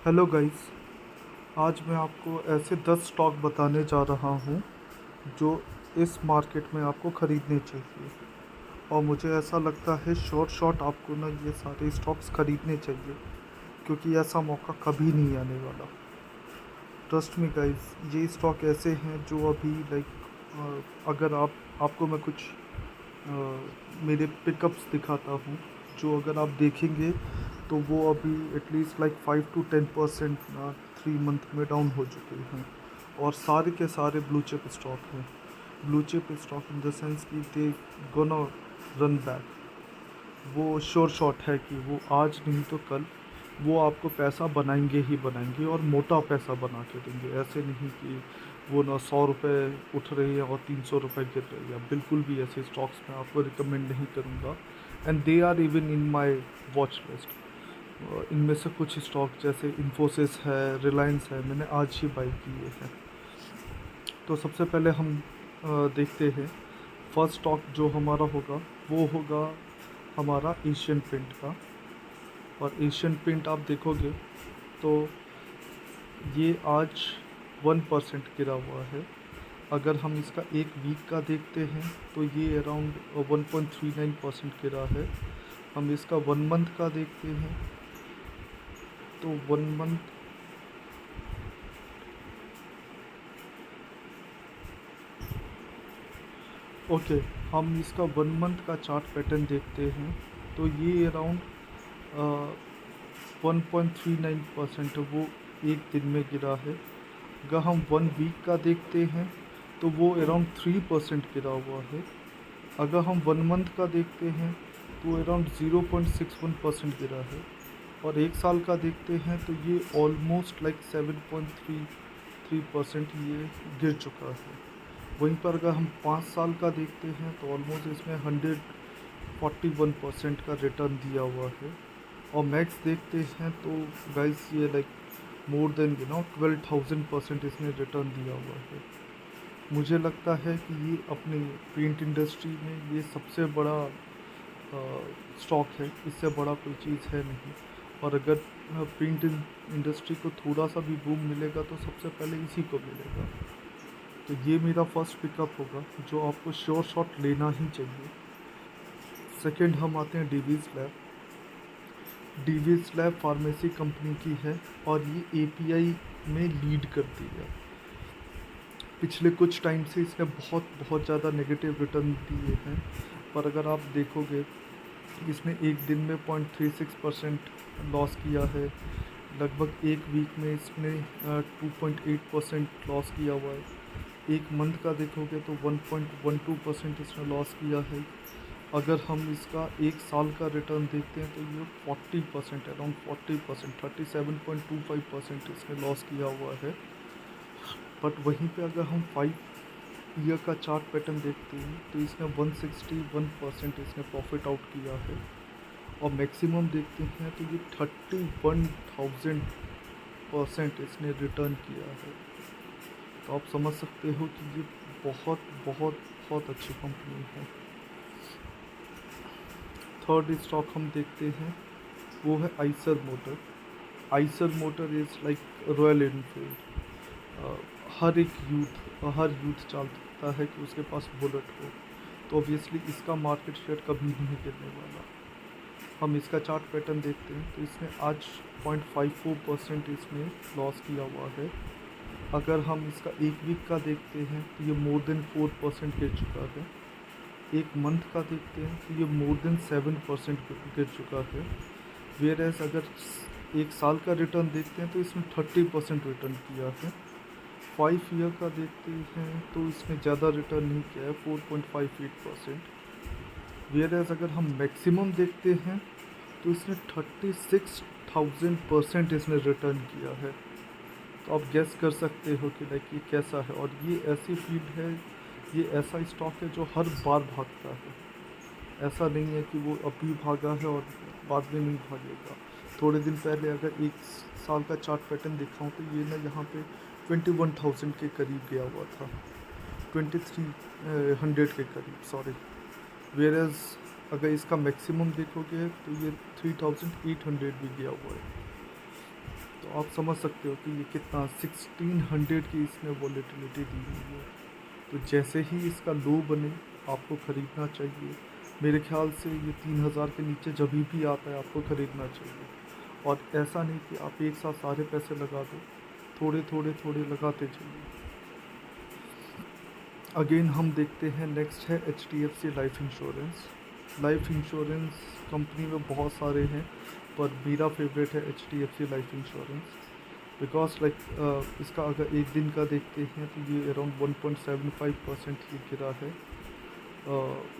Hello guys. आज मैं आपको ऐसे 10 स्टॉक बताने जा रहा हूँ जो इस मार्केट में आपको ख़रीदने चाहिए। और मुझे ऐसा लगता है शॉर्ट शॉर्ट आपको ना ये सारे स्टॉक्स ख़रीदने चाहिए, क्योंकि ऐसा मौका कभी नहीं आने वाला। ट्रस्ट मी गाइस, ये स्टॉक ऐसे हैं जो अभी अगर आपको मैं कुछ मेरे पिकअप्स दिखाता हूँ, जो अगर आप देखेंगे तो वो अभी एटलीस्ट 5 to 10% 3 मंथ में डाउन हो चुके हैं। और सारे के सारे ब्लू चिप स्टॉक हैं। Blue chip stock in the sense कि दे गोना रन बैक। वो श्योर शॉट है कि वो आज नहीं तो कल वो आपको पैसा बनाएंगे ही बनाएंगे, और मोटा पैसा बना के देंगे। ऐसे नहीं कि वो ना 100 रुपये उठ रही है और 300 रुपये गिर रही है। बिल्कुल भी ऐसे स्टॉक्स मैं आपको रिकमेंड नहीं करूँगा, and they are even in my watch list. इनमें से कुछ स्टॉक जैसे इन्फोसिस है, रिलायंस है, मैंने आज ही बाई किए हैं। तो सबसे पहले हम देखते हैं। फर्स्ट स्टॉक जो हमारा होगा वो होगा हमारा एशियन पेंट का। और एशियन पेंट आप देखोगे तो ये आज 1% गिरा हुआ है। अगर हम इसका एक वीक का देखते हैं तो ये अराउंड 1.39% गिरा है। हम इसका 1 मंथ का देखते हैं तो 1 मंथ ओके, हम इसका 1 मंथ का चार्ट पैटर्न देखते हैं तो ये अराउंड 1.39% वो एक दिन में गिरा है। अगर हम 1 वीक का देखते हैं तो वो अराउंड 3% गिरा हुआ है। अगर हम 1 मंथ का देखते हैं तो अराउंड 0.61% गिरा है। और एक साल का देखते हैं तो ये ऑलमोस्ट 7.33% ये गिर चुका है। वहीं पर अगर हम 5 साल का देखते हैं तो ऑलमोस्ट इसमें 141% का रिटर्न दिया हुआ है। और मैक्स देखते हैं तो गाइस ये मोर देन 12,000% इसने रिटर्न दिया हुआ है। मुझे लगता है कि ये अपनी पेंट इंडस्ट्री में ये सबसे बड़ा स्टॉक है। इससे बड़ा कोई चीज़ है नहीं। और अगर पेंट इंडस्ट्री को थोड़ा सा भी बूम मिलेगा तो सबसे पहले इसी को मिलेगा। तो ये मेरा फर्स्ट पिकअप होगा जो आपको श्योर शॉट लेना ही चाहिए। सेकंड हम आते हैं Divi's lab. Divi's lab pharmacy company की है और ये एपीआई में लीड करती है। पिछले कुछ टाइम से इसने बहुत बहुत ज़्यादा नेगेटिव रिटर्न दिए हैं, पर अगर आप देखोगे इसने एक दिन में 0.36% लॉस किया है। लगभग एक वीक में इसने 2.8% लॉस किया हुआ है। एक मंथ का देखोगे तो 1.12% इसने लॉस किया है। अगर हम इसका एक साल का रिटर्न देखते हैं तो ये 40%, अराउंड 40%, 37.25% इसने लॉस किया हुआ है। बट वहीं पे अगर हम 5 ईयर का चार्ट पैटर्न देखते हैं तो इसने 161% इसने प्रॉफिट आउट किया है। और मैक्सिमम देखते हैं तो ये 31,000% इसने रिटर्न किया है। तो आप समझ सकते हो कि ये बहुत बहुत बहुत अच्छी कंपनी है। थर्ड स्टॉक हम देखते हैं वो है Eicher motor. Eicher motor is like royal Enfield. Her youth चाहता है कि उसके पास बुलेट हो, तो ऑब्वियसली इसका मार्केट शेयर कभी नहीं गिरने वाला। हम इसका चार्ट पैटर्न देखते हैं तो इसने आज 0.54% इसने लॉस किया हुआ है। अगर हम इसका एक वीक का देखते हैं तो ये मोर देन 4% गिर चुका है। एक मंथ का देखते हैं तो ये मोर देन 7% गिर चुका है। वेयर एज अगर एक साल का रिटर्न देखते हैं तो इसमें 30% रिटर्न किया है। 5 ईयर का देखते हैं तो इसने ज़्यादा रिटर्न नहीं किया है, 4.58%। वेयर एज अगर हम मैक्सिमम देखते हैं तो इसने 36,000% इसने रिटर्न किया है। तो आप गेस कर सकते हो कि ये कैसा है। और ये ऐसी फील्ड है, ये ऐसा स्टॉक है जो हर बार भागता है। ऐसा नहीं है कि वो अभी भागा है और बाद में नहीं भागेगा। थोड़े दिन पहले अगर एक साल का चार्ट पैटर्न दिखाऊँ तो ये ना यहाँ पे 21,000 के करीब गया हुआ था, 2300 के करीब, सॉरी। वेयर एज अगर इसका मैक्सिमम देखोगे तो ये 3,800 भी गया हुआ है। तो आप समझ सकते हो कि ये कितना 1600 की इसने वॉलेटिलिटी दी हुई है। तो जैसे ही इसका लो बने आपको ख़रीदना चाहिए। मेरे ख्याल से ये 3000 के नीचे जब भी आता है आपको ख़रीदना चाहिए। और ऐसा नहीं कि आप एक साथ सारे पैसे लगा दो, थोड़े थोड़े थोड़े लगाते जाइए। अगेन हम देखते हैं, नेक्स्ट है HDFC life insurance. Life insurance company में बहुत सारे हैं, पर मेरा फेवरेट है HDFC life insurance. Because like इसका अगर एक दिन का देखते हैं तो ये अराउंड 1.75% ही गिरा है।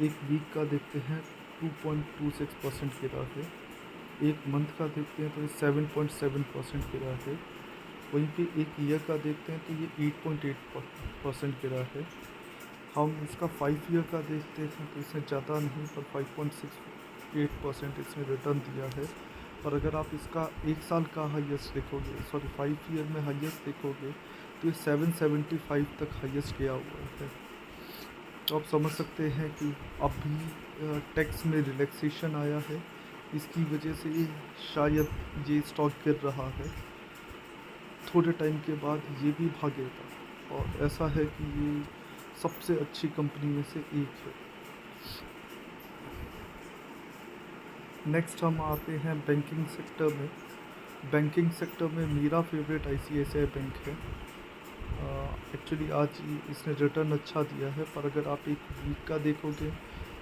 एक वीक का देखते हैं 2.26% गिरा है। एक मंथ का देखते हैं तो ये 7.7% गिरा है। वहीं पे एक ईयर का देखते हैं तो ये 8.8% गिरा है। हम इसका 5 ईयर का देखते हैं तो इसने ज़्यादा नहीं पर 5.68% इसने रिटर्न दिया है। और अगर आप इसका एक साल का हाईएस्ट देखोगे, सॉरी 5 ईयर में हाईएस्ट देखोगे, तो ये 775 तक हाईएस्ट गया हुआ है। तो आप समझ सकते हैं कि अभी टैक्स में रिलैक्सेशन आया है, इसकी वजह से ये शायद ये स्टॉक गिर रहा है। थोड़े टाइम के बाद ये भी भागेगा और ऐसा है कि ये सबसे अच्छी कंपनी में से एक है। नेक्स्ट हम आते हैं बैंकिंग सेक्टर में। बैंकिंग सेक्टर में मेरा फेवरेट ICICI बैंक है। एक्चुअली आज इसने रिटर्न अच्छा दिया है, पर अगर आप एक वीक का देखोगे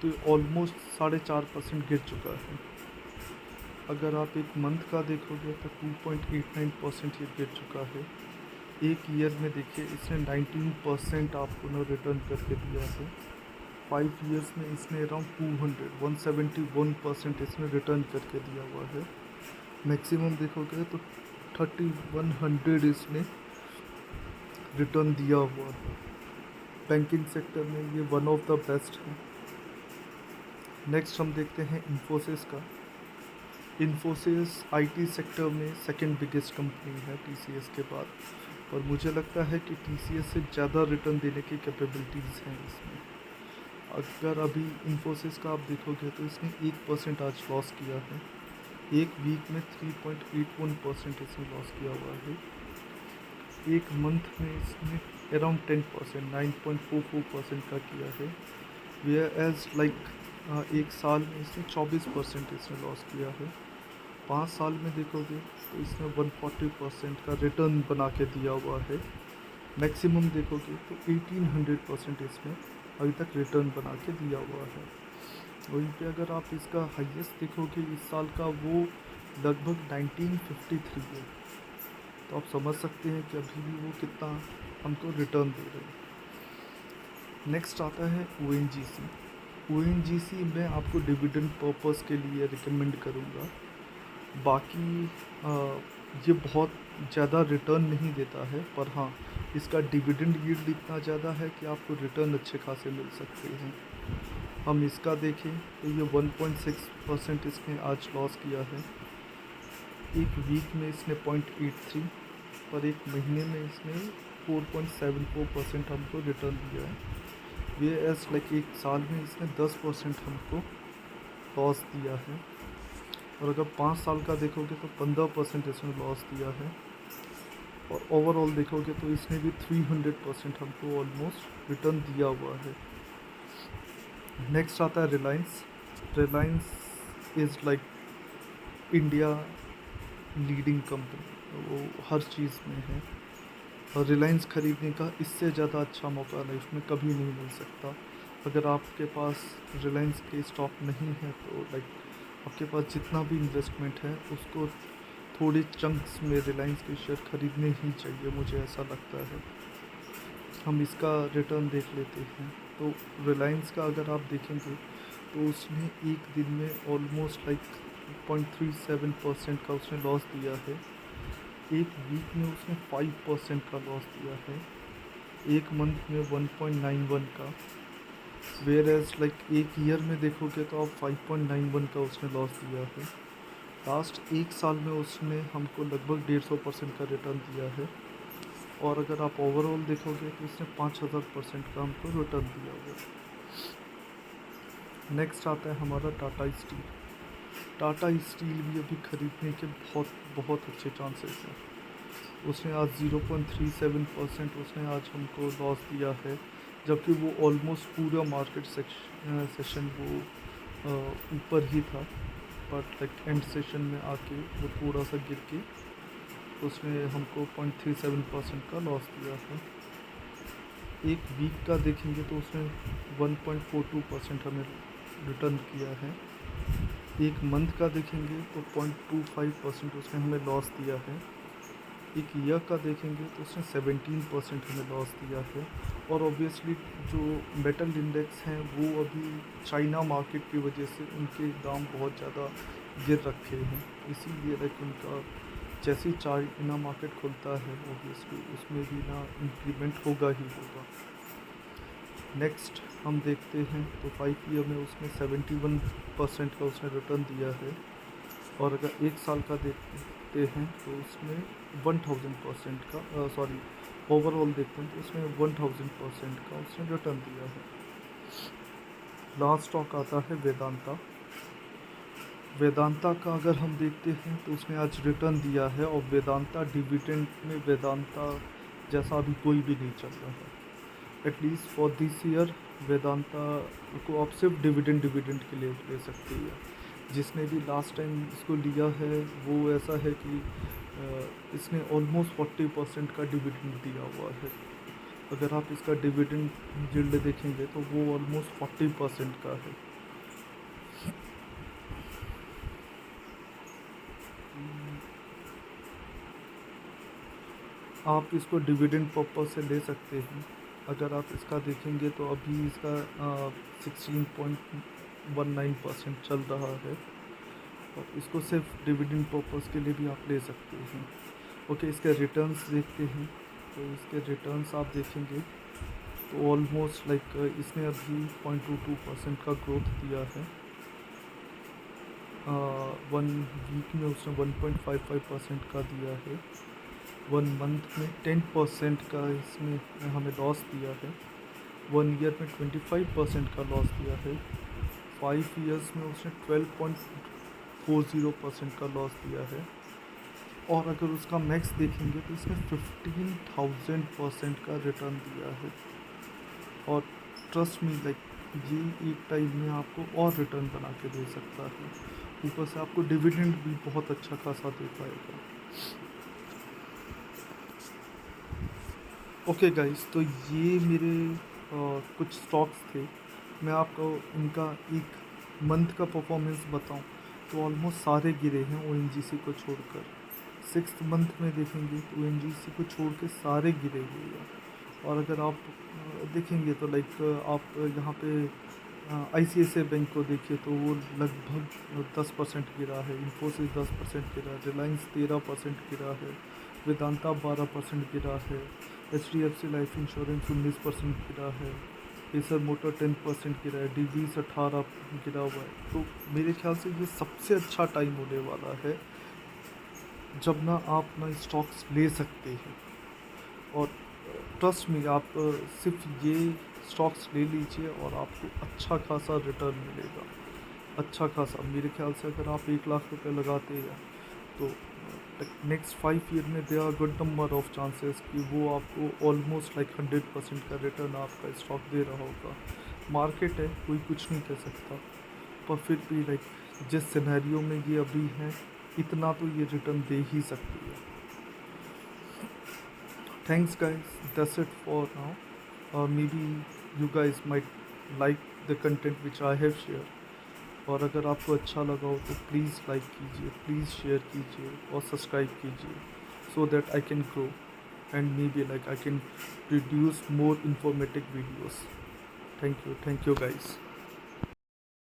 तो ऑलमोस्ट 4.5% गिर चुका है। अगर आप एक मंथ का देखोगे तो 2.89% ये गिर चुका है। एक ईयर में देखिए इसने 19% आपको ना रिटर्न करके दिया है। 5 ईयर्स में इसने अराउंड 171% इसने रिटर्न करके दिया हुआ है। मैक्सिमम देखोगे तो 3100 इसने रिटर्न दिया हुआ है। बैंकिंग सेक्टर में ये वन ऑफ द बेस्ट है। नेक्स्ट हम देखते हैं इन्फोसिस का। इन्फोसिस IT सेक्टर में सेकंड बिगेस्ट कंपनी है TCS के बाद, और मुझे लगता है कि TCS से ज़्यादा रिटर्न देने की कैपेबिलिटीज़ हैं इसमें। अगर अभी इन्फोसिस का आप देखोगे तो इसने 1% आज लॉस किया है। एक वीक में 3.81% इसने लॉस किया हुआ है। एक मंथ में इसने अराउंड 10% 9.44% का किया है। वेयर एज लाइक एक साल में इसने 24% इसने लॉस किया है। 5 साल में देखोगे तो इसने 140% का रिटर्न बना के दिया हुआ है। मैक्सिमम देखोगे तो 1800% इसमें अभी तक रिटर्न बना के दिया हुआ है। वहीं पे अगर आप इसका हाईएस्ट देखोगे इस साल का, वो लगभग 1953 है। तो आप समझ सकते हैं कि अभी भी वो कितना हमको रिटर्न दे रहे हैं। नेक्स्ट आता है ONGC। ONGC मैं आपको डिविडेंड पर्पस के लिए रिकमेंड करूँगा। बाकी ये बहुत ज़्यादा रिटर्न नहीं देता है, पर हाँ इसका डिविडेंड यील्ड इतना ज़्यादा है कि आपको रिटर्न अच्छे खासे मिल सकते हैं। हम इसका देखें तो ये 1.6% इसने आज लॉस किया है। एक वीक में इसने 0.83, पर एक महीने में इसने 4.74% हमको रिटर्न दिया है। ये एस लाइक एक साल में इसने 10% हमको लॉस दिया है। और अगर 5 साल का देखोगे तो 15% इसने लॉस दिया है। और ओवरऑल देखोगे तो इसने भी 300% हमको ऑलमोस्ट रिटर्न दिया हुआ है। नेक्स्ट आता है Reliance. Reliance is like India leading company, वो हर चीज़ में है। और रिलायंस ख़रीदने का इससे ज़्यादा अच्छा मौका लाइफ में कभी नहीं मिल सकता। अगर आपके पास रिलायंस के स्टॉक नहीं है तो लाइक आपके पास जितना भी इन्वेस्टमेंट है उसको थोड़े चंक्स में रिलायंस के शेयर खरीदने ही चाहिए, मुझे ऐसा लगता है। हम इसका रिटर्न देख लेते हैं। तो रिलायंस का अगर आप देखेंगे तो उसने एक दिन में ऑलमोस्ट लाइक 0.37% का उसने लॉस दिया है। एक वीक में उसने 5% का लॉस दिया है। एक मंथ में 1.91 का। वेयर एज लाइक एक ईयर में देखोगे तो आप 5.91 का उसने लॉस दिया है। लास्ट एक साल में उसने हमको लगभग 150% का रिटर्न दिया है। और अगर आप ओवरऑल देखोगे तो इसने 5000% का हमको रिटर्न दिया हुआ है। नेक्स्ट आता है हमारा टाटा स्टील। टाटा स्टील भी अभी ख़रीदने के बहुत बहुत अच्छे चांसेस हैं। उसने आज 0.37% उसने आज हमको लॉस दिया है, जबकि वो ऑलमोस्ट पूरा मार्केट सेशन वो ऊपर ही था, बट लाइक एंड सेशन में आके वो थोड़ा सा गिर के उसने हमको 0.37% का लॉस दिया है। एक वीक का देखेंगे तो उसने 1.42% हमें रिटर्न किया है। एक मंथ का देखेंगे तो 0.25% उसने हमें लॉस दिया है। एक ईयर का देखेंगे तो उसने 17% हमें लॉस दिया है। और ऑब्वियसली जो मेटल इंडेक्स हैं वो अभी चाइना मार्केट की वजह से उनके दाम बहुत ज़्यादा गिर रखे हैं, इसीलिए लाइक उनका जैसे ही चाइना मार्केट खुलता है ऑब्वियसली उसमें भी ना इंक्रीमेंट होगा ही होगा। नेक्स्ट हम देखते हैं तो 5 ईयर में उसने 71% का उसने रिटर्न दिया है। और अगर एक साल का देखते हैं तो उसमें 1000% का सॉरी ओवरऑल देखते हैं तो उसमें 1000% का उसने रिटर्न दिया है। लास्ट स्टॉक आता है वेदांता। वेदांता का अगर हम देखते हैं तो उसने आज रिटर्न दिया है, और वेदांता डिविडेंड में वेदांता जैसा अभी कोई भी नहीं चल रहा है। At least for this year Vedanta को आप सिर्फ डिविडेंड के लिए ले सकते हैं। जिसने भी लास्ट टाइम इसको लिया है वो ऐसा है कि इसने ऑलमोस्ट 40% का डिविडेंड दिया हुआ है। अगर आप इसका डिविडेंड यील्ड देखेंगे तो वो ऑलमोस्ट 40% का है। आप इसको डिविडेंड पर्पज से ले सकते हैं। अगर आप इसका देखेंगे तो अभी इसका 16.19% चल रहा है, और इसको सिर्फ डिविडेंड पर्पस के लिए भी आप ले सकते हैं। ओके, इसके रिटर्न्स देखते हैं तो इसके रिटर्न्स आप देखेंगे तो ऑलमोस्ट लाइक इसने अभी 0.22% का ग्रोथ दिया है। 1 वीक में उसने 1.55% का दिया है। 1 मंथ में 10% का इसमें हमें लॉस दिया है। 1 ईयर में 25% का लॉस दिया है। 5 ईयर्स में उसने 12.40% का लॉस दिया है। और अगर उसका मैक्स देखेंगे तो इसने 15,000% का रिटर्न दिया है। और ट्रस्ट मी लाइक ये एक टाइम में आपको और रिटर्न बना के दे सकता है, ऊपर से आपको डिविडेंड भी बहुत अच्छा खासा दे पाएगा। ओके गाइस, तो ये मेरे कुछ स्टॉक्स थे। मैं आपको इनका एक मंथ का परफॉर्मेंस बताऊं तो ऑलमोस्ट सारे गिरे हैं ONGC को छोड़कर। 6th मंथ में देखेंगे तो ONGC को छोड़ के सारे गिरे हुए हैं। और अगर आप देखेंगे तो लाइक आप यहाँ पे ICICI बैंक को देखिए तो वो लगभग 10% गिरा है। इन्फोसिस 10% गिरा है। रिलायंस 13% गिरा है। वेदांता 12% गिरा है। HDFC लाइफ इंश्योरेंस 19% गिरा है। एसर मोटर 10% गिरा है। DVs 18 गिरा हुआ है। तो मेरे ख्याल से ये सबसे अच्छा टाइम होने वाला है जब ना आप ना स्टॉक्स ले सकते हैं। और ट्रस्ट में आप सिर्फ ये स्टॉक्स ले लीजिए और आपको अच्छा खासा रिटर्न मिलेगा, अच्छा खासा। मेरे ख्याल से अगर आप 1 लाख रुपए लगाते हैं तो नेक्स्ट 5 ईयर में there are good number of chances कि वो आपको ऑलमोस्ट लाइक 100% का रिटर्न आपका स्टॉक दे रहा होगा। मार्केट है, कोई कुछ नहीं कह सकता, पर फिर भी लाइक जिस सिनेरियो में ये अभी है इतना तो ये रिटर्न दे ही सकती है। Thanks guys, that's it for now. Maybe you guys might like the content which I have shared. और अगर आपको अच्छा लगा हो तो प्लीज़ लाइक कीजिए, प्लीज़ शेयर कीजिए और सब्सक्राइब कीजिए, so that I can grow and maybe like I can produce more informative videos. Thank you guys.